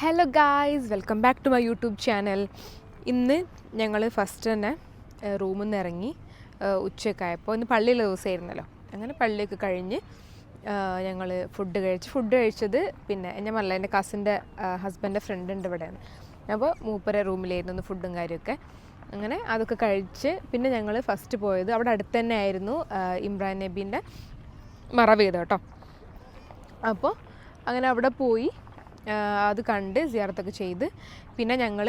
Hello guys, welcome back to my YouTube channel. ഇന്ന് ഞങ്ങൾ first തന്നെ റൂമിൽ നിന്ന് ഇറങ്ങി ഉച്ചയൊക്കെ ആയപ്പോൾ ഇന്ന് പള്ളിയിലെ ദിവസമായിരുന്നല്ലോ. അങ്ങനെ പള്ളിയൊക്കെ കഴിഞ്ഞ് ഞങ്ങൾ ഫുഡ് കഴിച്ചത് പിന്നെ ഞാൻ പറഞ്ഞില്ല, എൻ്റെ കസിൻ്റെ ഹസ്ബൻഡിൻ്റെ ഫ്രണ്ട് ഉണ്ട് ഇവിടെയാണ്. അപ്പോൾ മൂപ്പരെ റൂമിലായിരുന്നു ഒന്ന് ഫുഡും കാര്യമൊക്കെ. അങ്ങനെ അതൊക്കെ കഴിച്ച് പിന്നെ ഞങ്ങൾ ഫസ്റ്റ് പോയത് അവിടെ അടുത്ത് തന്നെ ആയിരുന്നു ഇമ്രാൻ നബീൻ്റെ മറവീട് കേട്ടോ. അപ്പോൾ അങ്ങനെ അവിടെ പോയി അത് കണ്ട് സിയാറത്തൊക്കെ ചെയ്ത് പിന്നെ ഞങ്ങൾ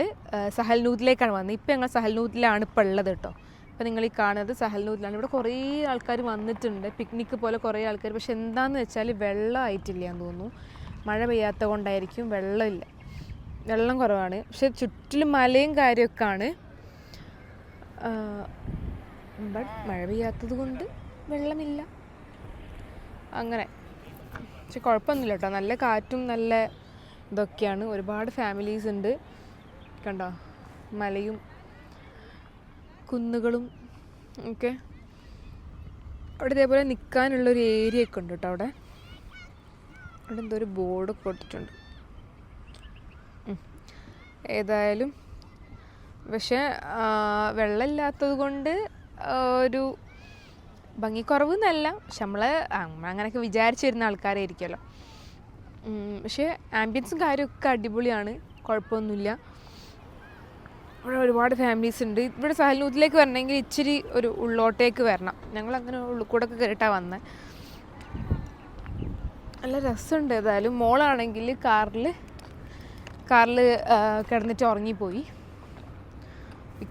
സഹൽനൂത്തിലേക്കാണ് വന്നത്. ഇപ്പോൾ ഞങ്ങൾ സഹൽനൂത്തിലാണ് ഇപ്പോൾ ഉള്ളത് കേട്ടോ. അപ്പോൾ നിങ്ങൾ ഈ കാണുന്നത് സഹൽനൂത്തിലാണ്. ഇവിടെ കുറേ ആൾക്കാർ വന്നിട്ടുണ്ട്, പിക്നിക്ക് പോലെ കുറേ ആൾക്കാർ. പക്ഷെ എന്താണെന്ന് വെച്ചാൽ വെള്ളം ആയിട്ടില്ല എന്ന് തോന്നുന്നു. മഴ പെയ്യാത്ത കൊണ്ടായിരിക്കും വെള്ളമില്ല, വെള്ളം കുറവാണ്. പക്ഷെ ചുറ്റിലും മലയും കാര്യമൊക്കെ ആണ്. ബട്ട് മഴ പെയ്യാത്തത് കൊണ്ട് വെള്ളമില്ല അങ്ങനെ. പക്ഷെ കുഴപ്പമൊന്നുമില്ല കേട്ടോ, നല്ല കാറ്റും നല്ല ഇതൊക്കെയാണ്. ഒരുപാട് ഫാമിലീസ് ഉണ്ട് കണ്ടോ, മലയും കുന്നുകളും ഒക്കെ. അവിടെ ഇതേപോലെ നിൽക്കാനുള്ളൊരു ഏരിയ ഒക്കെ ഉണ്ട് കേട്ടോ. അവിടെ എന്തോ ഒരു ബോർഡ് കൊടുത്തിട്ടുണ്ട്. ഏതായാലും പക്ഷെ വെള്ളമില്ലാത്തത് കൊണ്ട് ഒരു ഭംഗിക്കുറവ് എന്നല്ല, പക്ഷെ അങ്ങനെയൊക്കെ വിചാരിച്ചിരുന്ന ആൾക്കാരായിരിക്കുമല്ലോ. പക്ഷേ ആംബിയൻസും കാര്യമൊക്കെ അടിപൊളിയാണ്, കുഴപ്പമൊന്നുമില്ല. ഇവിടെ ഒരുപാട് ഫാമിലീസ് ഉണ്ട്. ഇവിടെ സഹൽനൂത്തിലേക്ക് വരണമെങ്കിൽ ഇച്ചിരി ഒരു ഉള്ളോട്ടേക്ക് വരണം. ഞങ്ങളങ്ങനെ ഉള്ളിൽ കൂടെ ഒക്കെ കയറിയിട്ടാണ് വന്നത്. നല്ല രസമുണ്ട്. ഏതായാലും മോളാണെങ്കിൽ കാറിൽ കിടന്നിട്ട് ഉറങ്ങിപ്പോയി.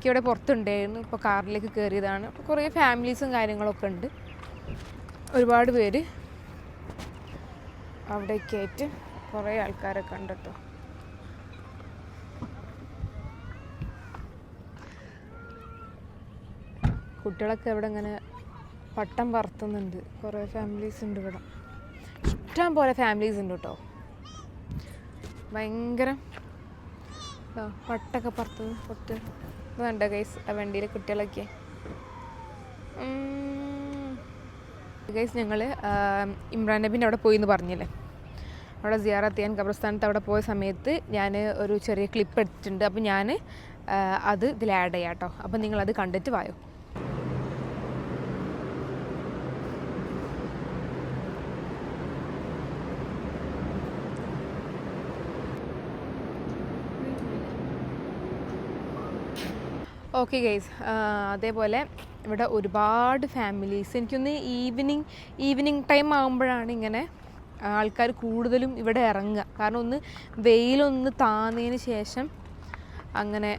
ഇവിടെ പുറത്തുണ്ടായിരുന്നു, ഇപ്പോൾ കാറിലേക്ക് കയറിയതാണ്. അപ്പോൾ കുറേ ഫാമിലീസും കാര്യങ്ങളൊക്കെ ഉണ്ട്, ഒരുപാട് പേര് അവിടേക്ക് ആയിട്ട് കുറേ ആൾക്കാരൊക്കെ ഉണ്ട് കേട്ടോ. കുട്ടികളൊക്കെ ഇവിടെ ഇങ്ങനെ പട്ടം പറത്തുന്നുണ്ട്. കുറേ ഫാമിലീസ് ഉണ്ട് ഇവിടെ, ഇഷ്ടം പോലെ ഫാമിലീസ് ഉണ്ട് കേട്ടോ. ഭയങ്കര പട്ടൊക്കെ പറത്തുന്നു. ഇതുണ്ടോ ഗൈസ് ആ വണ്ടിയിലെ കുട്ടികളൊക്കെ. ഗൈസ് ഞങ്ങൾ ഇമ്രാൻ നബീൻ്റെ അവിടെ പോയി എന്ന് പറഞ്ഞില്ലേ, അവിടെ സിയാറത്ത് ചെയ്യാൻ ഖബർസ്ഥാനത്ത് അവിടെ പോയ സമയത്ത് ഞാൻ ഒരു ചെറിയ ക്ലിപ്പ് എടുത്തിട്ടുണ്ട്. അപ്പോൾ ഞാൻ അത് ഇതിൽ ആഡ് ചെയ്യാം കേട്ടോ. അപ്പോൾ നിങ്ങളത് കണ്ടിട്ട് വായോ. ഓക്കെ ഗൈസ്, അതേപോലെ ഇവിടെ ഒരുപാട് ഫാമിലീസ്, എനിക്കൊന്ന് ഈവനിങ് ടൈം ആകുമ്പോഴാണ് ഇങ്ങനെ ആൾക്കാർ കൂടുതലും ഇവിടെ ഇറങ്ങുക. കാരണം ഒന്ന് വെയിലൊന്ന് താന്നതിന് ശേഷം അങ്ങനെ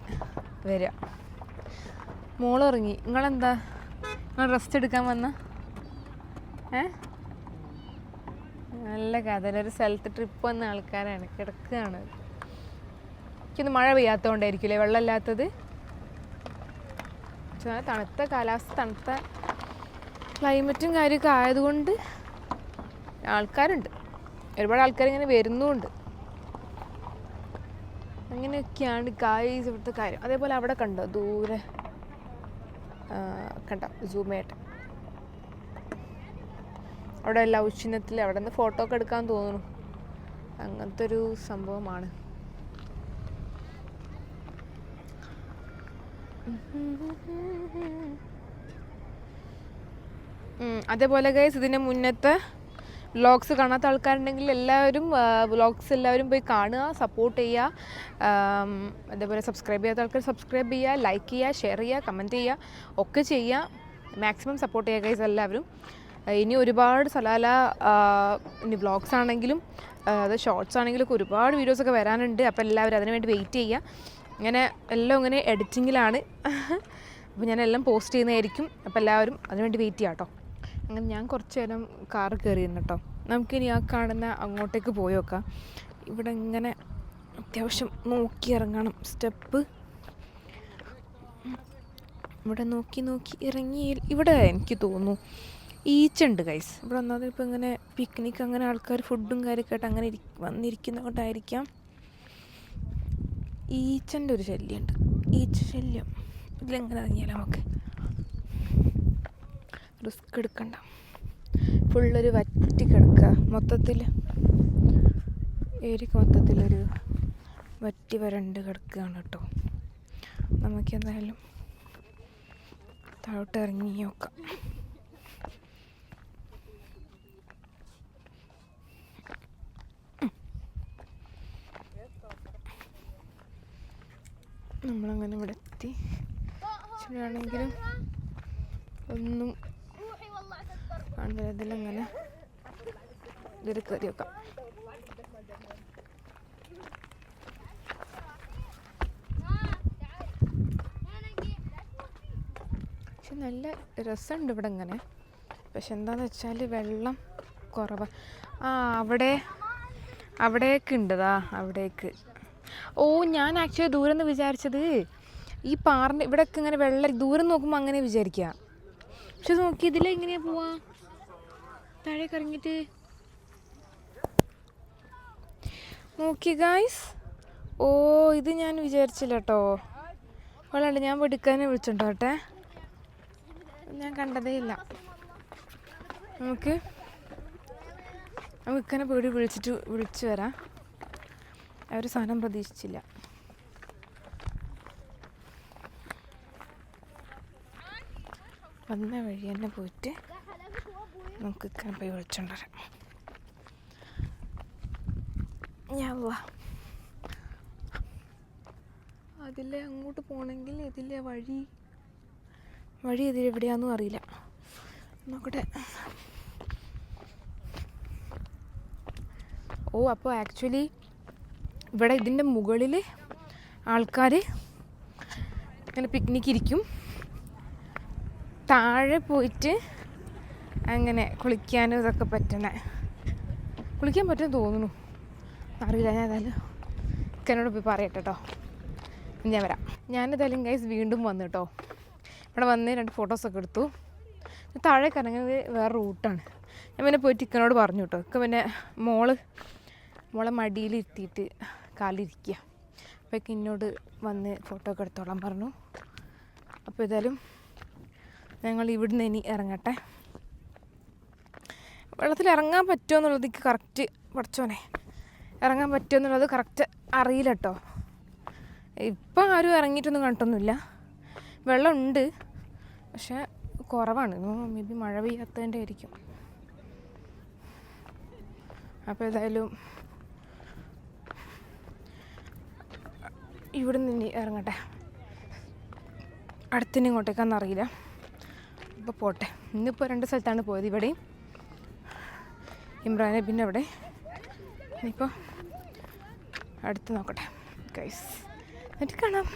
വരിക. മോളിറങ്ങി. നിങ്ങൾ റെസ്റ്റ് എടുക്കാൻ വന്ന നല്ല കഥ. ഒരു സ്ഥലത്ത് ട്രിപ്പ് വന്ന ആൾക്കാരാണ്, കിടക്കുകയാണ്. എനിക്കൊന്ന് മഴ പെയ്യാത്തതുകൊണ്ടായിരിക്കില്ലേ വെള്ളമില്ലാത്തത്. തണുത്ത കാലാവസ്ഥ, തണുത്ത ക്ലൈമറ്റും കാര്യമൊക്കെ ആയതുകൊണ്ട് ആൾക്കാരുണ്ട്, ഒരുപാട് ആൾക്കാരിങ്ങനെ വരുന്നുമുണ്ട്. അങ്ങനെയൊക്കെയാണ് ഗായ്സ് ഇവിടുത്തെ കാര്യം. അതേപോലെ അവിടെ കണ്ടോ ദൂരെ കണ്ടോ സൂമേട്ട്, അവിടെ ലൗച്ചിനത്തിൽ അവിടെ നിന്ന് ഫോട്ടോ ഒക്കെ എടുക്കാൻ തോന്നുന്നു. അങ്ങനത്തെ ഒരു സംഭവമാണ്. അതേപോലെ ഗൈസ് ഇതിൻ്റെ മുന്നത്തെ വ്ളോഗ്സ് കാണാത്ത ആൾക്കാരുണ്ടെങ്കിൽ എല്ലാവരും വ്ളോഗ്സ് എല്ലാവരും പോയി കാണുക, സപ്പോർട്ട് ചെയ്യുക. അതേപോലെ സബ്സ്ക്രൈബ് ചെയ്യാത്ത ആൾക്കാർ സബ്സ്ക്രൈബ് ചെയ്യുക, ലൈക്ക് ചെയ്യുക, ഷെയർ ചെയ്യുക, കമൻറ്റ് ചെയ്യുക, ഒക്കെ ചെയ്യുക. മാക്സിമം സപ്പോർട്ട് ചെയ്യുക ഗൈസ് എല്ലാവരും. ഇനി ഒരുപാട് സലാല ഇനി വ്ളോഗ്സ് ആണെങ്കിലും അത് ഷോർട്സ് ആണെങ്കിലും ഒക്കെ ഒരുപാട് വീഡിയോസൊക്കെ വരാനുണ്ട്. അപ്പോൾ എല്ലാവരും അതിന് വേണ്ടി വെയിറ്റ് ചെയ്യുക. ഇങ്ങനെ എല്ലാം ഇങ്ങനെ എഡിറ്റിങ്ങിലാണ്. അപ്പോൾ ഞാനെല്ലാം പോസ്റ്റ് ചെയ്യുന്നതായിരിക്കും. അപ്പോൾ എല്ലാവരും അതിനുവേണ്ടി വെയിറ്റ് ചെയ്യാം കേട്ടോ. അങ്ങനെ ഞാൻ കുറച്ച് നേരം കാറ് കയറിയിരുന്നു കേട്ടോ. നമുക്കിനി ആ കാണുന്ന അങ്ങോട്ടേക്ക് പോയി നോക്കാം. ഇവിടെ ഇങ്ങനെ അത്യാവശ്യം നോക്കി ഇറങ്ങണം. സ്റ്റെപ്പ് ഇവിടെ നോക്കി ഇറങ്ങി. ഇവിടെ എനിക്ക് തോന്നുന്നു ഈച്ചുണ്ട് ഗൈസ്. ഇവിടെ ഒന്നാമത് ഇപ്പോൾ ഇങ്ങനെ പിക്നിക്ക് അങ്ങനെ ആൾക്കാർ ഫുഡും കാര്യമൊക്കെ ആയിട്ട് അങ്ങനെ വന്നിരിക്കുന്ന കൊണ്ടായിരിക്കാം ഈച്ചൻ്റെ ഒരു ശല്യമുണ്ട്. ഈച്ച ശല്യം ഇതിലെങ്ങനെ ഇറങ്ങിയാലും നമുക്ക് റിസ്ക് എടുക്കണ്ട. ഫുള്ളൊരു വറ്റി കിടക്കുക മൊത്തത്തിൽ. ഏരിക്ക് മൊത്തത്തിലൊരു വറ്റി വരണ്ട് കിടക്കുകയാണ് കേട്ടോ. നമുക്കെന്തായാലും താഴോട്ട് ഇറങ്ങി നോക്കാം. നമ്മളങ്ങനെ ഇവിടെ എത്തി. ചൂടാണെങ്കിലും ഒന്നും കണ്ടില്ല. ഇതിലങ്ങനെ ഇതിൽ കയറി വെക്കാം. പക്ഷെ നല്ല രസമുണ്ട് ഇവിടെ ഇങ്ങനെ. പക്ഷെ എന്താണെന്ന് വെച്ചാൽ വെള്ളം കുറവാണ്. അവിടേക്ക് ഉണ്ടതാ, അവിടേക്ക്. ഓ, ഞാൻ ആക്ച്വലി ദൂരം നിന്ന് വിചാരിച്ചത് ഈ പാറിൻ്റെ ഇവിടെയൊക്കെ ഇങ്ങനെ വെള്ളം ദൂരം നോക്കുമ്പോൾ അങ്ങനെ വിചാരിക്കുക. പക്ഷെ നോക്കി ഇതിലെങ്ങനെയാ പോവാ താഴേക്ക് ഇറങ്ങിയിട്ട് നോക്കി ഗായ്സ്. ഓ, ഇത് ഞാൻ വിചാരിച്ചില്ല കേട്ടോ. വെള്ളമുണ്ട്. ഞാൻ എടുക്കാനെ വിളിച്ചിട്ടുണ്ടോട്ടെ, ഞാൻ കണ്ടതേ ഇല്ല. നമുക്ക് ഇക്കനെ പേടി വിളിച്ചു വരാം. ആ ഒരു സാധനം പ്രതീക്ഷിച്ചില്ല. വന്ന വഴി തന്നെ പോയിട്ട് നമുക്ക് ഇക്കനെ പോയി വിളിച്ചോണ്ടരാം. അതിലെ അങ്ങോട്ട് പോകണമെങ്കിൽ ഇതിലെ വഴി ഇതിലെവിടെയാണെന്നും അറിയില്ല. നോക്കട്ടെ. ഓ, അപ്പോൾ ആക്ച്വലി ഇവിടെ ഇതിൻ്റെ മുകളിൽ ആൾക്കാർ അങ്ങനെ പിക്നിക് ഇരിക്കും. താഴെ പോയിട്ട് അങ്ങനെ കുളിക്കാനും ഇതൊക്കെ പറ്റണേ. കുളിക്കാൻ പറ്റുമെന്ന് തോന്നുന്നു, അറിയില്ല. ഞാൻ ഏതായാലും എന്നോട് പോയി പറയട്ടെ കേട്ടോ. ഞാൻ വരാം. ഞാനേതായാലും ഗൈസ് വീണ്ടും വന്നു കേട്ടോ. ഇവിടെ വന്ന് 2 ഫോട്ടോസൊക്കെ എടുത്തു. താഴേക്ക് ഇറങ്ങുന്നത് വേറെ റൂട്ടാണ്. ഞാൻ പിന്നെ പോയിട്ട് ഇക്കനോട് പറഞ്ഞു കേട്ടോ. ഇക്ക പിന്നെ മോളെ മടിയിലിരുത്തിയിട്ട് കാലിരിക്കുക. അപ്പോൾ എന്നോട് വന്ന് ഫോട്ടോ ഒക്കെ എടുത്തോളാൻ പറഞ്ഞു. അപ്പോൾ ഏതായാലും ഞങ്ങൾ ഇവിടുന്ന് ഇനി ഇറങ്ങട്ടെ. വെള്ളത്തിൽ ഇറങ്ങാൻ പറ്റുമോ എന്നുള്ളത് എനിക്ക് കറക്റ്റ് ഇറങ്ങാൻ പറ്റുമോ എന്നുള്ളത് കറക്റ്റ് അറിയില്ല കേട്ടോ. ഇപ്പം ആരും ഇറങ്ങിയിട്ടൊന്നും കണ്ടിട്ടൊന്നുമില്ല. വെള്ളമുണ്ട്, പക്ഷെ കുറവാണ്. മേ ബി മഴ പെയ്യാത്തതിൻ്റെ ആയിരിക്കും. അപ്പോൾ ഏതായാലും ഇവിടെ നിന്ന് ഇറങ്ങട്ടെ. അടുത്തിന് ഇങ്ങോട്ടേക്കാണെന്നറിയില്ല. അപ്പോൾ പോട്ടെ. ഇന്നിപ്പോൾ 2 സ്ഥലത്താണ് പോയത്. ഇവിടെയും ഇമ്രാനെ പിന്നെ അവിടെ. ഇനിയിപ്പോൾ അടുത്ത് നോക്കട്ടെ ഗൈസ്, എന്നിട്ട് കാണാം.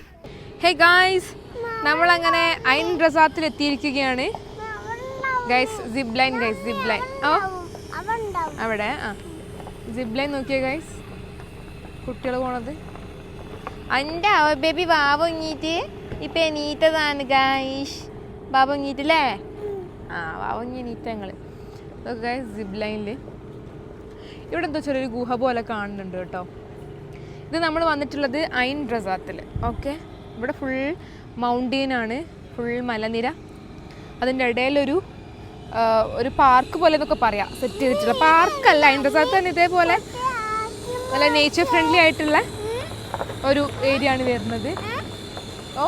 ഹേ ഗൈസ്, നമ്മളങ്ങനെ ഐൻ റസാത്തിൽ എത്തിയിരിക്കുകയാണ് guys. Zip line guys, zip line. അവിടെ സിബ് ലൈൻ നോക്കിയേ ഗൈസ്, കുട്ടികൾ പോണത്. എൻ്റെ ബേബി വാവങ്ങിയിട്ട് ഇപ്പം എണീറ്റതാണ് ഗൈസ്. വാവങ്ങിയിട്ടല്ലേ? വാവങ്ങി എണീറ്റ ഞങ്ങൾ ഗൈസ്. സിബ് ലൈനിൽ ഇവിടെ എന്തോ ചെറിയൊരു ഗുഹ പോലെ കാണുന്നുണ്ട് കേട്ടോ. ഇത് നമ്മൾ വന്നിട്ടുള്ളത് ഐൻ റസാത്തിൽ. ഓക്കെ, ഇവിടെ ഫുൾ മൗണ്ടെയിനാണ്, ഫുൾ മലനിര. അതിൻ്റെ ഇടയിലൊരു പാർക്ക് പോലെ എന്നൊക്കെ പറയാം സെറ്റ് ചെയ്തിട്ടുള്ള. പാർക്കല്ല, ഐൻ റസാത്ത് തന്നെ ഇതേപോലെ നല്ല നേച്ചർ ഫ്രണ്ട്ലി ആയിട്ടുള്ള ഒരു ഏരിയ ആണ് വരുന്നത്. ഓ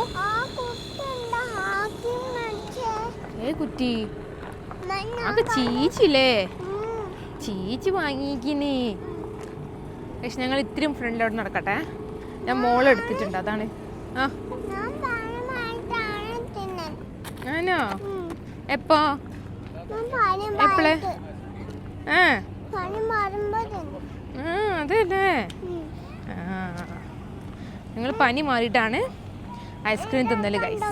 കുറ്റി അത് ചീച്ചില്ലേ, ചീച്ചി വാങ്ങിക്കുന്നേ. പക്ഷെ ഞങ്ങൾ ഇത്രയും ഫ്രണ്ടിലോട്ട് നടക്കട്ടെ. ഞാൻ മോളെടുത്തിട്ടുണ്ട്, അതാണ്. ആണോ? എപ്പോ? എപ്പോഴേ? അതല്ലേ. നിങ്ങൾ പനി മാറിയിട്ടാണ് ഐസ്ക്രീം തിന്നല് ഗൈസ്.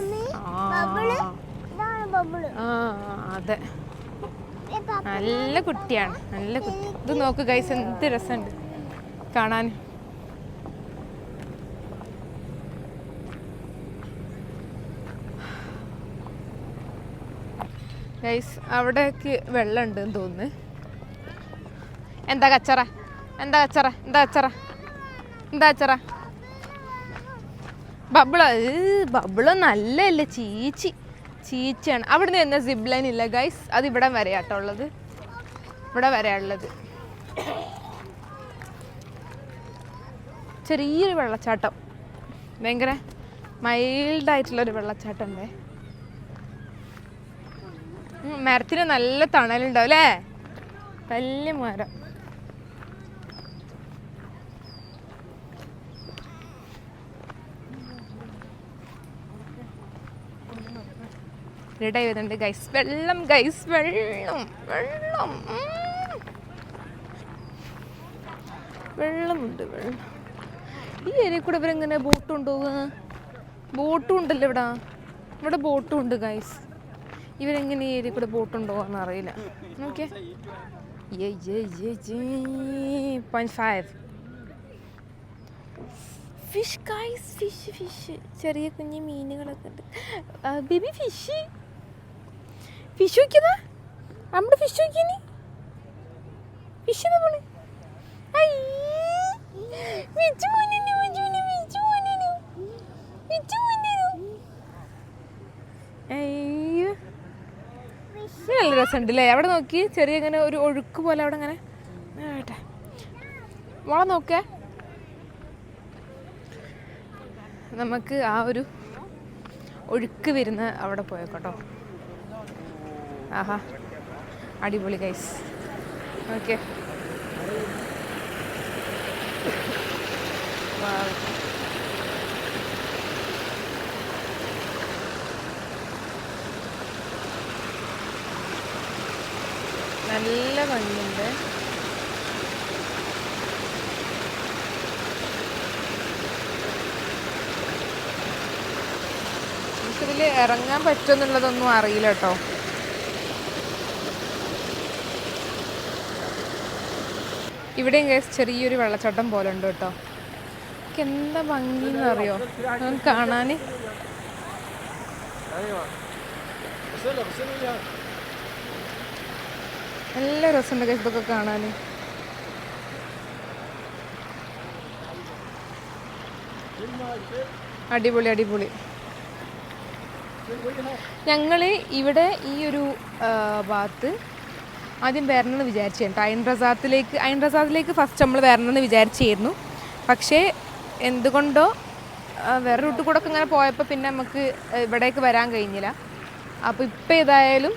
അതെ, നല്ല കുട്ടിയാണ്, നല്ല കുട്ടി. ഇത് നോക്ക് ഗൈസ്, എന്ത് രസമുണ്ട് കാണാൻ. ഗൈസ്, അവിടേക്ക് വെള്ളം ഉണ്ടെന്ന് തോന്നുന്നു. എന്താ കച്ചറ, എന്താ കച്ചറ, എന്താ കച്ചറ, എന്താ കച്ചറ? ബബിള് നല്ലല്ലേ, ചീച്ചിയാണ്. അവിടുന്ന് തന്നെ സിബ് ലൈൻ ഇല്ല ഗൈസ്, അത് ഇവിടെ വരെയാട്ടോ ഉള്ളത്, ഇവിടെ വരെയുള്ളത്. ചെറിയൊരു വെള്ളച്ചാട്ടം, ഭയങ്കര മൈൽഡായിട്ടുള്ളൊരു വെള്ളച്ചാട്ടം ഉണ്ടേ. മരത്തിന് നല്ല തണലുണ്ടാവും അല്ലേ, വലിയ മരം. റെഡി ആയതുണ്ട് ഗൈസ്, വെള്ളം ഗൈസ്, വെള്ളം വെള്ളം വെള്ളമുണ്ട്, വെള്ളം. ഈ ഏരിയ കൂടെ ഇവരെങ്ങനെ ബോട്ട് കൊണ്ടുപോവുക? ബോട്ടും ഉണ്ടല്ലോ ഇവിടെ, ഇവിടെ ബോട്ടും ഉണ്ട് ഗൈസ്. ഇവരെങ്ങനെ ഈ ഏരിയ കൂടെ ബോട്ട് കൊണ്ടുപോകാന്ന് അറിയില്ല. Okay, 0.5 fish guys, fish fish, ചെറിയ കുഞ്ഞു മീനുകളൊക്കെ ഉണ്ട്. ബേബി ഫിഷ്, ഫിഷ് വയ്ക്കുന്ന നമ്മുടെ ഫിഷ് വയ്ക്കുന്നേ, ഫിഷ് നമ്മള് നല്ല രസമുണ്ട് അല്ലേ? അവിടെ നോക്കി, ചെറിയ ഇങ്ങനെ ഒരു ഒഴുക്ക് പോലെ അവിടെ ഇങ്ങനെ. മോളെ നോക്കേ, നമുക്ക് ആ ഒരു ഒഴുക്ക് വരുന്ന അവിടെ പോയേക്കോട്ടോ. ആഹാ, അടിപൊളി ഗൈസ്. ഓക്കെ, നല്ല ഭംഗിയുണ്ട്. എനിക്കിതിൽ ഇറങ്ങാൻ പറ്റുമെന്നുള്ളതൊന്നും അറിയില്ല കേട്ടോ. ഇവിടെയും ചെറിയൊരു വെള്ളച്ചാട്ടം പോലെ ഉണ്ട് കേട്ടോ. എനിക്ക് എന്താ ഭംഗിന്ന് അറിയോ കാണാൻ. നല്ല രസമുണ്ട് ഗൈസ് ഇതൊക്കെ കാണാൻ. അടിപൊളി അടിപൊളി. ഞങ്ങൾ ഇവിടെ ഈ ഒരു ഭാഗത്ത് ആദ്യം വരണമെന്ന് വിചാരിച്ചിട്ടുണ്ട്. അയൺ റസാത്തിലേക്ക് ഫസ്റ്റ് നമ്മൾ വരണമെന്ന് വിചാരിച്ചിരുന്നു. പക്ഷേ എന്തുകൊണ്ടോ വേറെ റൂട്ടിൽ കൂടെ ഒക്കെ ഇങ്ങനെ പോയപ്പോൾ പിന്നെ നമുക്ക് ഇവിടേക്ക് വരാൻ കഴിഞ്ഞില്ല. അപ്പോൾ ഇപ്പോൾ ഏതായാലും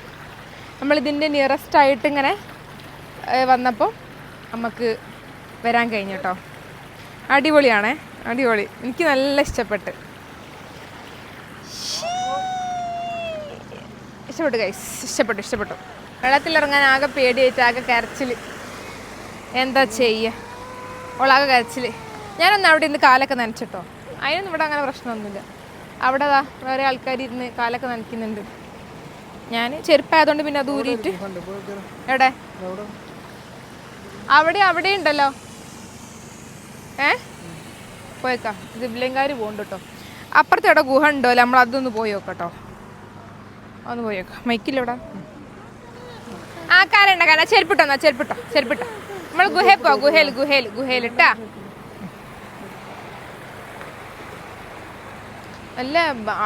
നമ്മളിതിൻ്റെ നിയറസ്റ്റ് ആയിട്ട് ഇങ്ങനെ വന്നപ്പോൾ നമുക്ക് വരാൻ കഴിഞ്ഞു കേട്ടോ. അടിപൊളിയാണേ, അടിപൊളി. എനിക്ക് നല്ല ഇഷ്ടപ്പെട്ടു ഗൈസ്, ഇഷ്ടപ്പെട്ടു. വെള്ളത്തിലിറങ്ങാൻ ആകെ പേടിയായിട്ട്, ആകെ കരച്ചിൽ. എന്താ ചെയ്യുക, ഓളാകെ കരച്ചിൽ. ഞാനൊന്ന് അവിടെ ഇരുന്ന് കാലൊക്കെ നനച്ചിട്ടോ. അതിനൊന്നും ഇവിടെ അങ്ങനെ പ്രശ്നമൊന്നുമില്ല. അവിടെ വേറെ ആൾക്കാർ ഇരുന്ന് കാലൊക്കെ നനയ്ക്കുന്നുണ്ട്. ഞാൻ ചെരുപ്പായതുകൊണ്ട് പിന്നെ അത് ഊരിയിട്ട്. എവിടെ? അവിടെ ഉണ്ടല്ലോ. പോയേക്കാം, സിബ്ലിംഗുകാർ പോകുന്നുണ്ട് കേട്ടോ. അപ്പുറത്തെ ഇവിടെ ഗുഹ ഉണ്ടല്ലോ, നമ്മൾ അതൊന്ന് പോയി നോക്കട്ടോ. ഒന്ന് പോയി നോക്കാം. മൈക്കില്ല ഇവിടെ. ആ കാലുണ്ട ചെരുപ്പിട്ടോ നമ്മൾ ഗുഹയിൽ പോവാം. ഗുഹയിൽ ഇട്ടാ നല്ല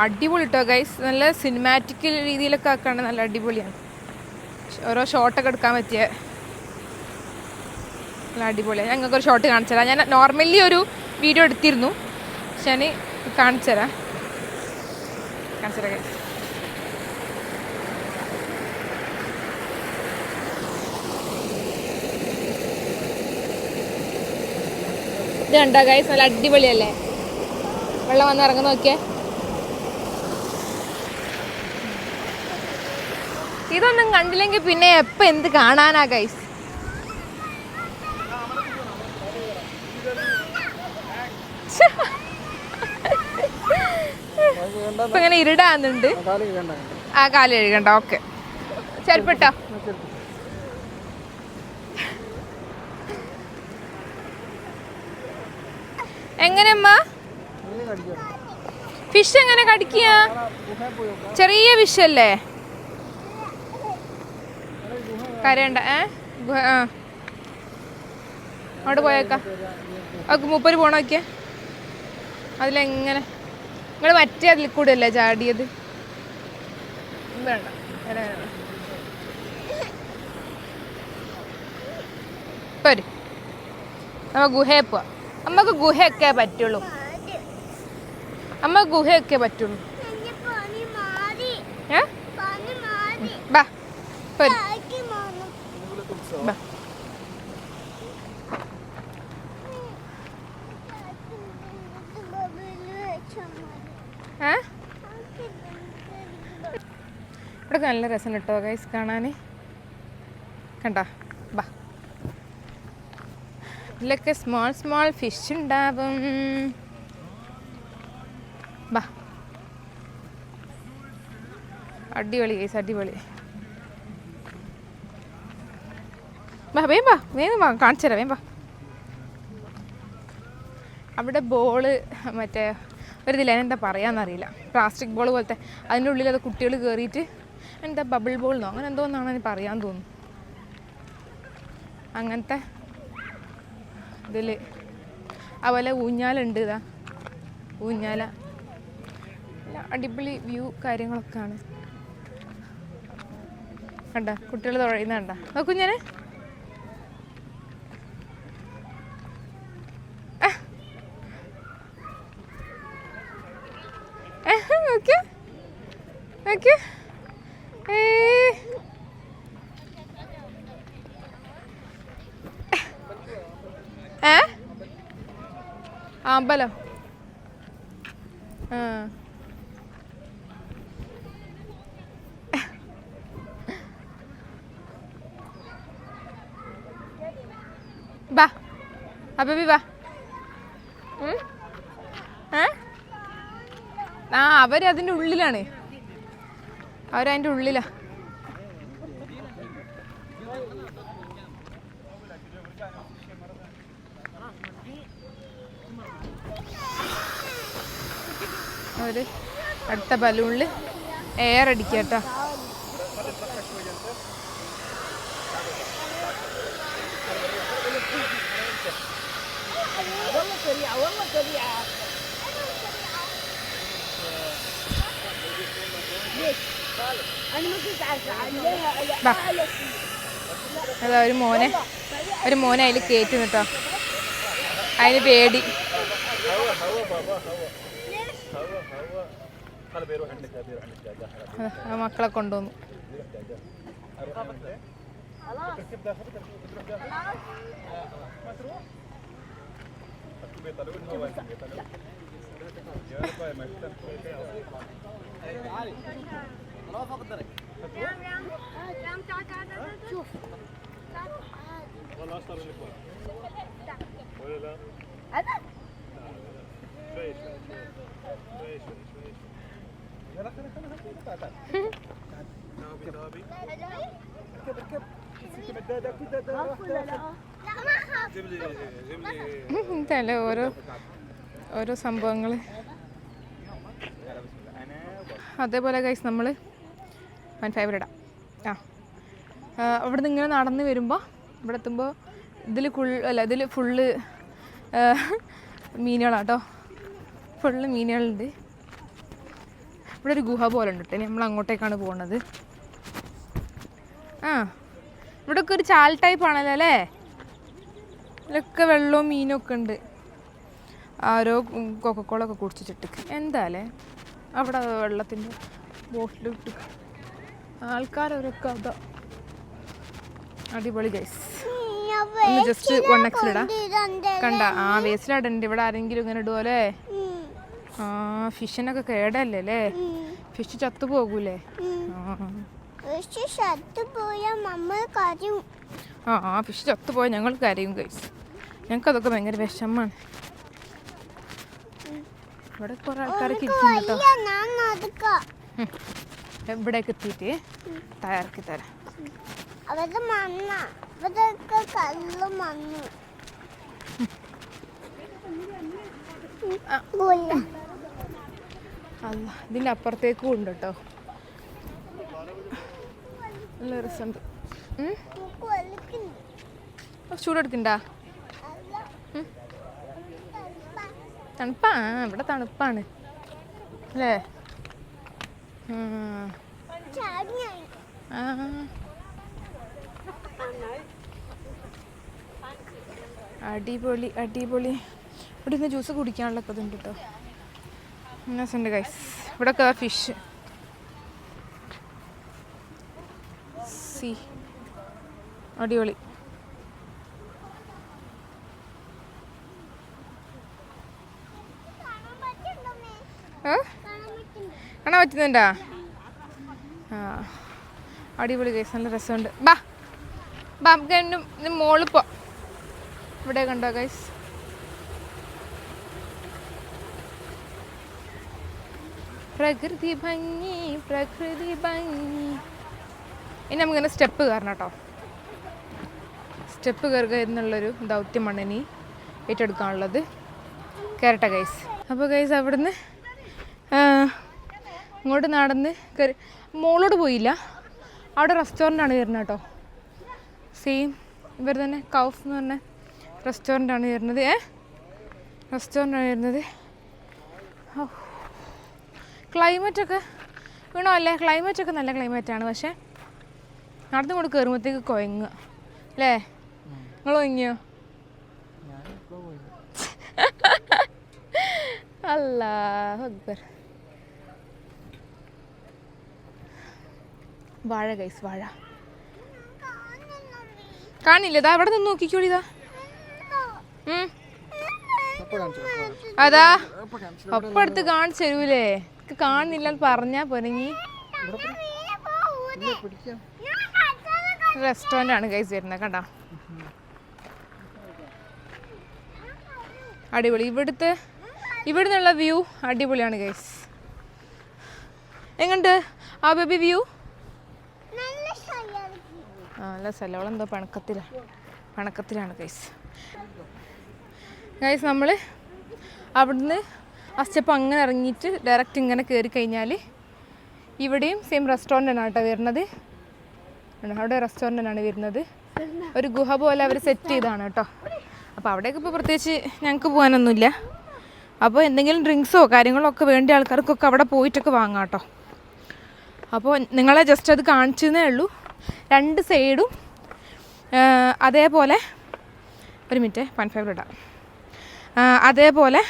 അടിപൊളി കേട്ടോ ഗൈസ്. നല്ല സിനിമാറ്റിക് രീതിയിലൊക്കെ ആക്കാണ്ട് നല്ല അടിപൊളിയാണ്. ഓരോ ഷോട്ടൊക്കെ എടുക്കാൻ പറ്റിയ നല്ല അടിപൊളിയാണ്. ഞങ്ങൾക്കൊരു ഷോട്ട് കാണിച്ചു തരാം. ഞാൻ നോർമലി ഒരു വീഡിയോ എടുത്തിരുന്നു, പക്ഷെ ഞാൻ കാണിച്ചു തരാം ഗൈസ്. ഇത് കണ്ടോ ഗൈസ്, നല്ല അടിപൊളിയല്ലേ? വെള്ളം വന്ന് ഇറങ്ങുന്ന നോക്കിയേ. ഇതൊന്നും കണ്ടില്ലെങ്കിൽ പിന്നെ എപ്പോൾ എന്ത് കാണാനാ ഗൈസ്. ഇപ്പൊ ഇങ്ങനെ ഇരുടാന്നുണ്ട്. ആ കാല് കഴുകണ്ട. ഓക്കെ, ചെരുപ്പിട്ടോ. എങ്ങനെയമ്മ ഫിഷ് എങ്ങനെ കടിക്കുക? ചെറിയ ഫിഷ് അല്ലേ? കരയണ്ട. അവിടെ പോയേക്കാം. ഒക്കെ മൂപ്പര് പോണോക്കിയ അതിലെങ്ങനെ. നിങ്ങൾ മറ്റേ അതിൽ കൂടെ അല്ലേ ചാടിയത്? വേണ്ട, പോര്. നമ്മ ഗുഹയിൽ പോവാം. അമ്മക്ക് ഗുഹയൊക്കെ പറ്റുള്ളൂ. അമ്മ ഗുഹയൊക്കെ പറ്റുള്ളൂ. ബാ ബാ. ഇവിടെ നല്ല രസം കേട്ടോ ഗൈസ് കാണാൻ. കണ്ടോ? ബാ. ഇതിലൊക്കെ സ്മോൾ ഫിഷ് ഉണ്ടാവും. ബാ. അടിപൊളി ഗൈസ്, അടിപൊളി. വാ വേഗം വാ കാണിച്ചു തരാം, വേഗം വാ. അവിടെ ബോള് മറ്റേ ഒരു ഇതില്ല, എന്താ പറയാന്നറിയില്ല, പ്ലാസ്റ്റിക് ബോൾ പോലത്തെ. അതിൻ്റെ ഉള്ളിൽ അത് കുട്ടികൾ കയറിയിട്ട് എന്താ ബബിൾ ബോളെന്നോ അങ്ങനെ എന്തോന്നാണ് അതിന് പറയാൻ തോന്നുന്നു. അങ്ങനത്തെ ഇതിൽ അതുപോലെ ഊഞ്ഞാലുണ്ട്. ഇതാ ഊഞ്ഞാല, അടിപൊളി വ്യൂ കാര്യങ്ങളൊക്കെ ആണ്. കണ്ട കുട്ടികൾ തുഴയുന്ന കണ്ട. നോക്കൂ ഞാൻ ഓക്കെ ഓക്കെ. അമ്പലം. വാ അബി വാ. അവരതിൻ്റെ ഉള്ളിലാണ്, അവരതിൻ്റെ ഉള്ളിലാ. അവര് അടുത്ത ബലൂണിൽ എയർ അടിക്കുക കേട്ടോ. അതാ ഒരു മോനെ അതിൽ കയറ്റുന്നു കേട്ടോ. അതിന് പേടി. മക്കളെ കൊണ്ടുവന്നു. ഇതല്ലേ ഓരോ സംഭവങ്ങൾ. അതേപോലെ ഗൈസ് നമ്മൾ 1.5 ഇടാം. അവിടെ നിന്ന് ഇങ്ങനെ നടന്ന് വരുമ്പോൾ ഇവിടെ എത്തുമ്പോൾ ഇതിൽ ഫുള്ള് മീനുകളാട്ടോ. ഫുള്ള് മീനുകളുണ്ട്. ഇവിടെ ഒരു ഗുഹ പോലെ ഉണ്ട് കേട്ടോ. നമ്മൾ അങ്ങോട്ടേക്കാണ് പോകുന്നത്. ഇവിടെയൊക്കെ ഒരു ചാൽ ടൈപ്പ് ആണല്ലോ അല്ലേ? ഇതിലൊക്കെ വെള്ളവും മീനൊക്കെ ഉണ്ട്. ആരോ കൊക്കക്കോള ഒക്കെ കുടിച്ചിട്ട് എന്താ അല്ലേ അവിടെ വെള്ളത്തിൻ്റെ ബോട്ടിലിട്ട് ആൾക്കാരൊക്കെ. അതാ അടിപൊളി ഗൈസ്. ഒന്ന് ജസ്റ്റ് 1x ഇടാം. കണ്ട വേസ്റ്റിലിടണ്ട്. ഇവിടെ ആരെങ്കിലും ഇങ്ങനെ ഇടുവല്ലേ? ഫിഷിനൊക്കെ കേടല്ലേ അല്ലേ? ഫിഷ് ചത്തു പോകൂലേ? ഫിഷ് ചത്തുപോയാൽ ഞങ്ങൾ കരയും ഗൈസ്. ഞങ്ങൾക്ക് അതൊക്കെ ഭയങ്കര വിഷമാണ്. ഇവിടെ കുറെ ആൾക്കാരൊക്കെ ഇരിക്കുന്നു കേട്ടോ. ഇവിടേക്ക് എത്തിയിട്ട് തയ്യാറാക്കി തരാം. ഇതിൻ്റെ അപ്പുറത്തേക്കും ഉണ്ട് കേട്ടോ. നല്ല രസമുണ്ട്. ചൂടെടുക്കണ്ട? തണുപ്പാ? ഇവിടെ തണുപ്പാണ് അല്ലേ? അടിപൊളി അടിപൊളി. ഇവിടെ ഇന്ന് ജ്യൂസ് കുടിക്കാനുള്ളൊക്കെ ഇതുണ്ട് കേട്ടോ. ഉണ്ട് ഗൈസ്. ഇവിടെയൊക്കെ ഫിഷ് സി അടിപൊളി. കാണാൻ പറ്റുന്നുണ്ടാ? ആ അടിപൊളി ഗൈസ്, നല്ല രസമുണ്ട്. ബാ ബാ നമുക്ക് മോളിൽ പോ. ഇവിടെ കണ്ടോ ഗൈസ്, പ്രകൃതി ഭംഗി പ്രകൃതി ഭംഗി. ഇനി നമുക്കിങ്ങനെ സ്റ്റെപ്പ് കയറണം കേട്ടോ. സ്റ്റെപ്പ് കയറുക എന്നുള്ളൊരു ദൗത്യമാണ് ഇനി ഏറ്റെടുക്കാനുള്ളത്. കയറട്ടെ ഗൈസ്. അപ്പോൾ ഗൈസ് അവിടുന്ന് ഇങ്ങോട്ട് നടന്ന് കയറി മോളോട് പോയില്ല. അവിടെ റെസ്റ്റോറൻ്റാണ് വരുന്നത് കേട്ടോ. സെയിം ഇവർ തന്നെ കൗഫ് എന്ന് പറഞ്ഞ റെസ്റ്റോറൻ്റാണ് വരുന്നത്. റെസ്റ്റോറൻ്റാണ് വരുന്നത്. ക്ലൈമറ്റൊക്കെ വീണോ അല്ലേ? ക്ലൈമറ്റൊക്കെ നല്ല ക്ലൈമറ്റാണ്. പക്ഷേ നടന്നു കൊണ്ട് കയറുമ്പോഴത്തേക്ക് കുഴങ്ങുക അല്ലേ? നിങ്ങൾ കുഴങ്ങിയോ? അല്ലാഹു അക്ബർ. വാഴ ഗൈസ്, വാഴ കാണില്ല. ഇതാ അവിടെ നിന്ന് നോക്കിക്കോളി. ഇതാ അതാ ഒപ്പം അടുത്ത് കാണിച്ചു തരൂലേ? കാണുന്നില്ല പറഞ്ഞാ പോരെങ്കി. റെസ്റ്റോറൻ്റ് ആണ് ഗൈസ് വരുന്നത് കണ്ടോ. അടിപൊളി. ഇവിടെ നിന്നുള്ള വ്യൂ അടിപൊളിയാണ് ഗൈസ്. എങ്ങോട്ട് ആ ബേബി വ്യൂ? നല്ല സ്ഥലം. എന്തോ പണക്കത്തിലാണ് ഗൈസ്. നമ്മൾ അവിടുന്ന് ആ സ്റ്റെപ്പ് അങ്ങനെ ഇറങ്ങിയിട്ട് ഡയറക്റ്റ് ഇങ്ങനെ കയറി കഴിഞ്ഞാൽ ഇവിടെയും സെയിം റെസ്റ്റോറൻ്റാണ് കേട്ടോ വരുന്നത്. അവിടെ റെസ്റ്റോറൻ്റാണ് വരുന്നത്. ഒരു ഗുഹ പോലെ അവർ സെറ്റ് ചെയ്താണ് കേട്ടോ. അപ്പോൾ അവിടേക്ക് ഇപ്പോൾ പ്രത്യേകിച്ച് ഞങ്ങൾക്ക് പോകാനൊന്നുമില്ല. അപ്പോൾ എന്തെങ്കിലും ഡ്രിങ്ക്സോ കാര്യങ്ങളോ ഒക്കെ വേണ്ട ആൾക്കാർക്കൊക്കെ അവിടെ പോയിട്ടൊക്കെ വാങ്ങാം കേട്ടോ. അപ്പോൾ നിങ്ങളെ ജസ്റ്റ് അത് കാണിച്ചതേ ഉള്ളൂ. രണ്ട് സൈഡും അതേപോലെ ഒരു മിനിറ്റ് പൻഫൈവ് ഇടാം. അതേപോലെ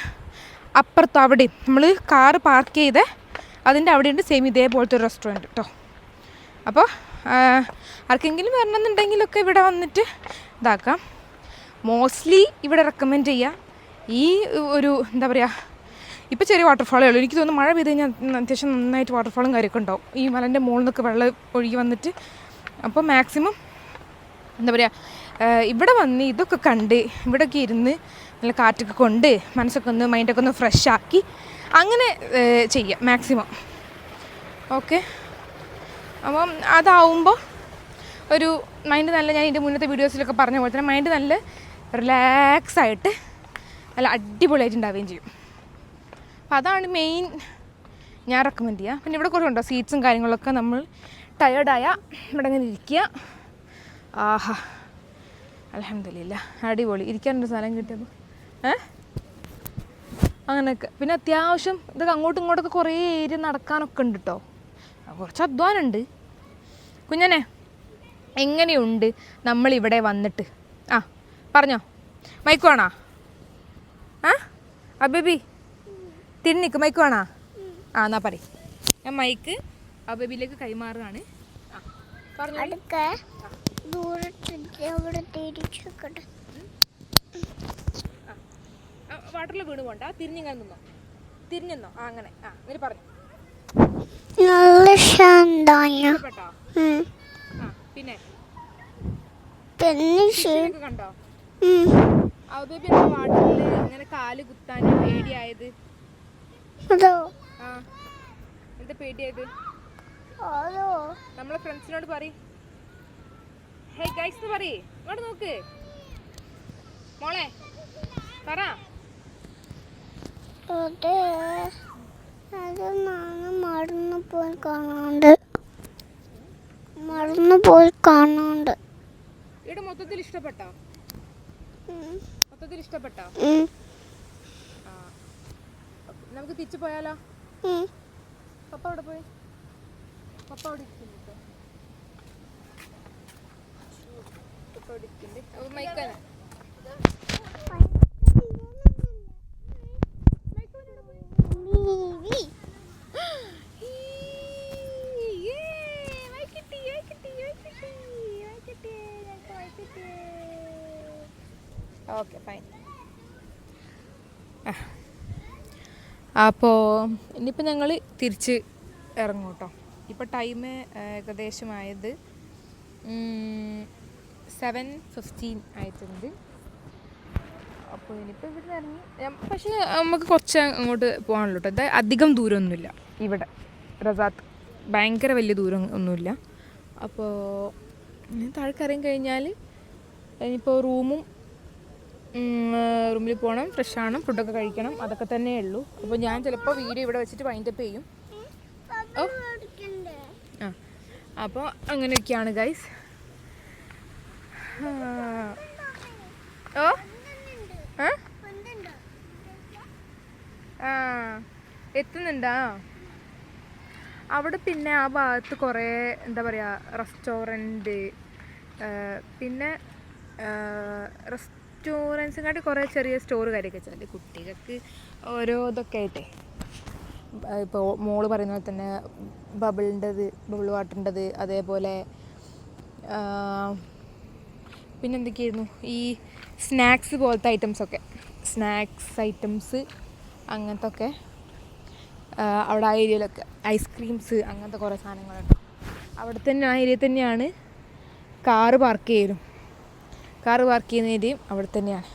അപ്പുറത്തും അവിടെയും നമ്മൾ കാറ് പാർക്ക് ചെയ്ത് അതിൻ്റെ അവിടെയുണ്ട് സെയിം ഇതേപോലത്തെ ഒരു റെസ്റ്റോറൻറ്റ് കേട്ടോ. അപ്പോൾ ആർക്കെങ്കിലും വരണമെന്നുണ്ടെങ്കിലൊക്കെ ഇവിടെ വന്നിട്ട് ഇതാക്കാം. മോസ്റ്റ്ലി ഇവിടെ റെക്കമെൻഡ് ചെയ്യുക ഈ ഒരു എന്താ പറയുക, ഇപ്പോൾ ചെറിയ വാട്ടർഫാളേ ഉള്ളൂ. എനിക്ക് തോന്നുന്നു മഴ പെയ്ത് കഴിഞ്ഞാൽ അത്യാവശ്യം നന്നായിട്ട് വാട്ടർഫാളും കാര്യമൊക്കെ ഉണ്ടാവും ഈ മലൻ്റെ മുകളിൽ നിന്നൊക്കെ വെള്ളം ഒഴുകി വന്നിട്ട്. അപ്പോൾ മാക്സിമം എന്താ പറയുക, ഇവിടെ വന്ന് ഇതൊക്കെ കണ്ട് ഇവിടെയൊക്കെ ഇരുന്ന് നല്ല കാറ്റൊക്കെ കൊണ്ട് മനസ്സൊക്കെ ഒന്ന് മൈൻഡൊക്കെ ഒന്ന് ഫ്രഷ് ആക്കി അങ്ങനെ ചെയ്യാം മാക്സിമം. ഓക്കെ, അപ്പം അതാവുമ്പോൾ ഒരു മൈൻഡ് നല്ല, ഞാൻ ഇതിൻ്റെ മുന്നത്തെ വീഡിയോസിലൊക്കെ പറഞ്ഞ പോലെ തന്നെ മൈൻഡ് നല്ല റിലാക്സായിട്ട് നല്ല അടിപൊളിയായിട്ടുണ്ടാവുകയും ചെയ്യും. അപ്പം അതാണ് മെയിൻ ഞാൻ റെക്കമെൻഡ് ചെയ്യുക. പിന്നെ ഇവിടെ കുറച്ചുണ്ടോ സീറ്റ്സും കാര്യങ്ങളൊക്കെ, നമ്മൾ ടയേർഡായ ഇവിടെ ഇങ്ങനെ ഇരിക്കുക. ആഹാ അൽഹംദുലില്ലാ അടിപൊളി. ഇരിക്കാനൊരു സ്ഥലം കിട്ടിയപ്പോൾ അങ്ങനെയൊക്കെ. പിന്നെ അത്യാവശ്യം ഇതൊക്കെ അങ്ങോട്ടും ഇങ്ങോട്ടൊക്കെ കുറേ ഏരിയ നടക്കാനൊക്കെ ഉണ്ട് കേട്ടോ. കുറച്ച് അധ്വാനമുണ്ട്. കുഞ്ഞനെ എങ്ങനെയുണ്ട് നമ്മളിവിടെ വന്നിട്ട്? പറഞ്ഞോ, മൈക്ക് വേണോ? ബേബി തിന്നിക്ക് മൈക്ക് വേണോ? എന്നാ പറയും. ഞാൻ മൈക്ക് ബേബിയിലേക്ക് കൈമാറുകയാണ്. വാട്ടറിൽ വീണ് പോണ്ട, തിരിഞ്ഞിങ്ങനെ നിന്നോ, തിരിഞ്ഞെന്നോ. അങ്ങനെ എന്നിട്ട് പറഞ്ഞു. ഇഷ്ടപ്പെട്ടോ? പിന്നെ കണ്ടോ ബേബി എന്താ വാട്ടറിൽ ഇങ്ങനെ കാല് കുത്താൻ പേടിയായത്? എന്താ പേടിയായത്? നമ്മളെ ഫ്രണ്ട്സിനോട് പറയ്, ഹേ ഗൈസ് പറയ്, ഇങ്ങോട്ട് നോക്ക് മോളെ, പറ. മറന്നു പോയി കാണാണ്ട്. ഇവിടെ മൊത്തത്തിൽ ഇഷ്ടപ്പെട്ടോ? നമുക്ക് തിരിച്ചു പോയാലോ? പപ്പ അവിടെ പോയി, പപ്പ അവിടെ ഇരിക്കുന്നുണ്ട്. മൈക്കാണ് ഓക്കെ ഫൈൻ. അപ്പോൾ ഇനിയിപ്പോൾ ഞങ്ങൾ തിരിച്ച് ഇറങ്ങും കേട്ടോ. ഇപ്പോൾ ടൈം ഏകദേശമായത് 7:15 ആയിട്ടുണ്ട്. അപ്പോൾ ഇനിയിപ്പോൾ ഇവിടെ ഇറങ്ങി പക്ഷേ നമുക്ക് കുറച്ച് അങ്ങോട്ട് പോകാനുള്ളൂ കേട്ടോ. ഇത് അധികം ദൂരമൊന്നുമില്ല ഇവിടെ റസാത്ത്, ഭയങ്കര വലിയ ദൂരം ഒന്നുമില്ല. അപ്പോൾ താഴേക്ക് ഇറങ്ങി കഴിഞ്ഞാൽ ഇനിയിപ്പോൾ റൂമിൽ പോകണം, ഫ്രഷ് ആവണം, ഫുഡൊക്കെ കഴിക്കണം, അതൊക്കെ തന്നെ ഉള്ളൂ. അപ്പോൾ ഞാൻ ചിലപ്പോൾ വീഡിയോ ഇവിടെ വെച്ചിട്ട് വൈൻഡപ്പ് ചെയ്യും. ഓ ആ അപ്പോൾ അങ്ങനെയൊക്കെയാണ് ഗൈസ്. ഓ ആ എത്തുന്നുണ്ടാ അവിടെ. പിന്നെ ആ ഭാഗത്ത് കുറേ എന്താ പറയുക റെസ്റ്റോറൻറ്റ്, പിന്നെ റെസ്റ്റോറൻറ്റ്സിനെക്കാട്ടി കുറേ ചെറിയ സ്റ്റോർ കാര്യമൊക്കെ വെച്ചാൽ കുട്ടികൾക്ക് ഓരോ ഇതൊക്കെ ആയിട്ടേ. ഇപ്പോൾ മോള് പറയുന്ന പോലെ തന്നെ ബബിൾ വാട്ടറിൻ്റെത്, അതേപോലെ പിന്നെന്തൊക്കെയായിരുന്നു ഈ സ്നാക്സ് പോലത്തെ ഐറ്റംസ് അങ്ങനത്തെ ഒക്കെ അവിടെ ആ ഏരിയയിലൊക്കെ ഐസ്ക്രീംസ് അങ്ങനത്തെ കുറേ സാധനങ്ങളുണ്ട്. അവിടെ തന്നെ ആ ഏരിയയിൽ തന്നെയാണ് കാറ് പാർക്ക് ചെയ്യുന്ന ഏരിയയും അവിടെ തന്നെയാണ്.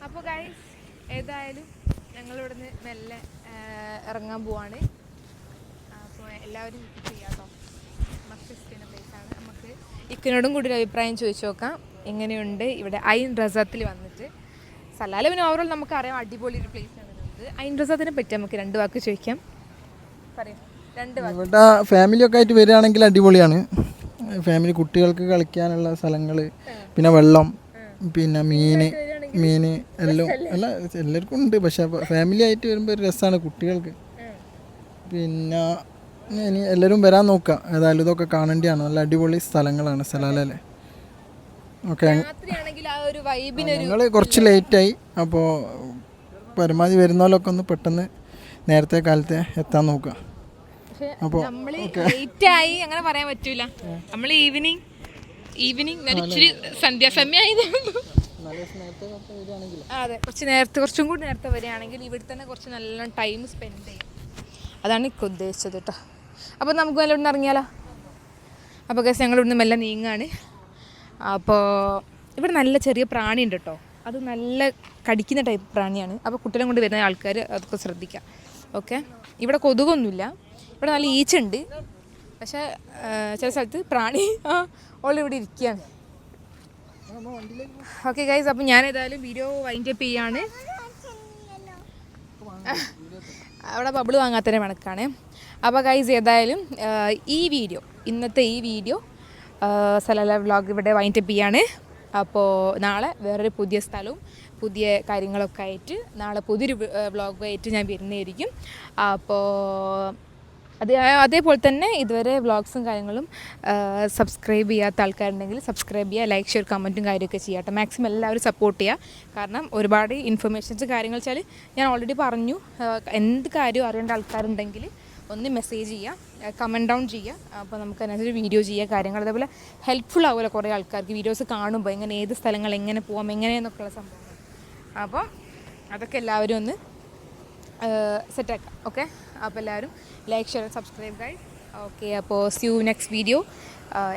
അപ്പോൾ ഗൈസ് ഏതായാലും ഞങ്ങളിവിടുന്ന് മെല്ലെ ഇറങ്ങാൻ പോവാണ്. അപ്പോൾ എല്ലാവരും ചെയ്യാട്ടോ. മസ്റ്റ് ചെയ്യുന്ന പ്ലേസാണ്. നമുക്ക് ഇക്കനോടും കൂടി ഒരു അഭിപ്രായം ചോദിച്ചു നോക്കാം, എങ്ങനെയുണ്ട് ഇവിടെ ഐൻ റസാത്തിൽ വന്നിട്ട്. സലാല പിന്നെ ഓവറോൾ നമുക്കറിയാം അടിപൊളി ഒരു പ്ലേസ് ആണ്. ഐൻ റസാത്തിനെ പറ്റി നമുക്ക് 2 വാക്ക് ചോദിക്കാം. പറയാം 2 വാക്ക്. ഇവിടെ ഫാമിലിയൊക്കെ ആയിട്ട് വരികയാണെങ്കിൽ അടിപൊളിയാണ്. ഫാമിലി കുട്ടികൾക്ക് കളിക്കാനുള്ള സ്ഥലങ്ങൾ, പിന്നെ വെള്ളം, പിന്നെ മീൻ എല്ലാം എല്ലാവർക്കും ഉണ്ട്. പക്ഷേ ഫാമിലി ആയിട്ട് വരുമ്പോൾ ഒരു രസമാണ് കുട്ടികൾക്ക്. പിന്നെ ഇനി എല്ലാവരും വരാൻ നോക്കുക. ഏതായാലും ഇതൊക്കെ കാണേണ്ടിയാണ്. നല്ല അടിപൊളി സ്ഥലങ്ങളാണ് സലാലയിലെ. ഓക്കെ, ഞങ്ങൾ കുറച്ച് ലേറ്റായി. അപ്പോൾ പരമാവധി വരുന്നവരൊക്കെ ഒന്ന് പെട്ടെന്ന് നേരത്തെ കാലത്തെ എത്താൻ നോക്കുക. അപ്പോൾ ലേറ്റായി അങ്ങനെ പറയാൻ പറ്റൂല. നമ്മൾ ഈവനിങ് ഇച്ചിരി സന്ധ്യാസമയം അതെ, കുറച്ചും കൂടി നേരത്തെ വരികയാണെങ്കിൽ ഇവിടെ തന്നെ കുറച്ച് നല്ല ടൈം സ്പെൻഡ് ചെയ്യും. അതാണ് എനിക്ക് ഉദ്ദേശിച്ചത് കേട്ടോ. അപ്പോൾ നമുക്ക് മെല്ലെ ഇവിടുന്ന് ഇറങ്ങിയാലോ. അപ്പോൾ കേസ് ഞങ്ങൾ ഇവിടുന്ന് മെല്ലെ നീങ്ങാണ്. അപ്പോൾ ഇവിടെ നല്ല ചെറിയ പ്രാണി ഉണ്ട് കേട്ടോ. അത് നല്ല കടിക്കുന്ന ടൈപ്പ് പ്രാണിയാണ്. അപ്പോൾ കുട്ടികളെ കൊണ്ട് വരുന്ന ആൾക്കാർ അതൊക്കെ ശ്രദ്ധിക്കാം. ഓക്കെ, ഇവിടെ കൊതുകൊന്നുമില്ല, ഇവിടെ നല്ല ഈച്ചുണ്ട്. പക്ഷേ ചില സ്ഥലത്ത് പ്രാണി ഓളിവിടെ ഇരിക്കുകയാണ്. ഓക്കെ ഗൈസ്, അപ്പോൾ ഞാൻ ഏതായാലും വീഡിയോ വൈൻഡപ്പ് ചെയ്യാണ്. അവിടെ ബബിൾ വാങ്ങാത്തതിന് കണക്കാണ്. അപ്പോൾ ഗൈസ് ഏതായാലും ഇന്നത്തെ ഈ വീഡിയോ സലാല വ്ളോഗ് ഇവിടെ വൈൻഡപ്പ് ചെയ്യാണ്. അപ്പോൾ നാളെ വേറൊരു പുതിയ സ്ഥലവും പുതിയ കാര്യങ്ങളൊക്കെ ആയിട്ട് നാളെ പുതിയൊരു വ്ളോഗായിട്ട് ഞാൻ വരുന്നതായിരിക്കും. അപ്പോൾ അതേപോലെ തന്നെ ഇതുവരെ വ്ളോഗ്സും കാര്യങ്ങളും സബ്സ്ക്രൈബ് ചെയ്യാത്ത ആൾക്കാരുണ്ടെങ്കിൽ സബ്സ്ക്രൈബ് ചെയ്യുക, ലൈക്ക് ഷെയർ കമൻറ്റും കാര്യമൊക്കെ ചെയ്യാം. മാക്സിമം എല്ലാവരും സപ്പോർട്ട് ചെയ്യുക. കാരണം ഒരുപാട് ഇൻഫർമേഷൻസ് കാര്യങ്ങൾ വെച്ചാൽ ഞാൻ ഓൾറെഡി പറഞ്ഞു. എന്ത് കാര്യവും അറിയേണ്ട ആൾക്കാരുണ്ടെങ്കിൽ ഒന്ന് മെസ്സേജ് ചെയ്യുക, കമൻറ്റ് ഡൗൺ ചെയ്യുക. അപ്പോൾ നമുക്ക് അതിനകത്തൊരു വീഡിയോ ചെയ്യുക കാര്യങ്ങൾ. അതേപോലെ ഹെൽപ്ഫുൾ ആവുമല്ലോ കുറേ ആൾക്കാർക്ക് വീഡിയോസ് കാണുമ്പോൾ എങ്ങനെ ഏത് സ്ഥലങ്ങൾ എങ്ങനെ പോകാം എങ്ങനെയെന്നൊക്കെയുള്ള സംഭവങ്ങൾ. അപ്പോൾ അതൊക്കെ എല്ലാവരും ഒന്ന് സെറ്റാക്കാം. ഓക്കെ, അപ്പോൾ എല്ലാവരും like share subscribe guys. Okay, അപ്പോൾ സീ യു നെക്സ്റ്റ് വീഡിയോ.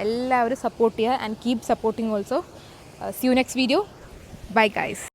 എല്ലാവരും സപ്പോർട്ട് ചെയ്യുക and keep supporting also. See you next video. Bye guys.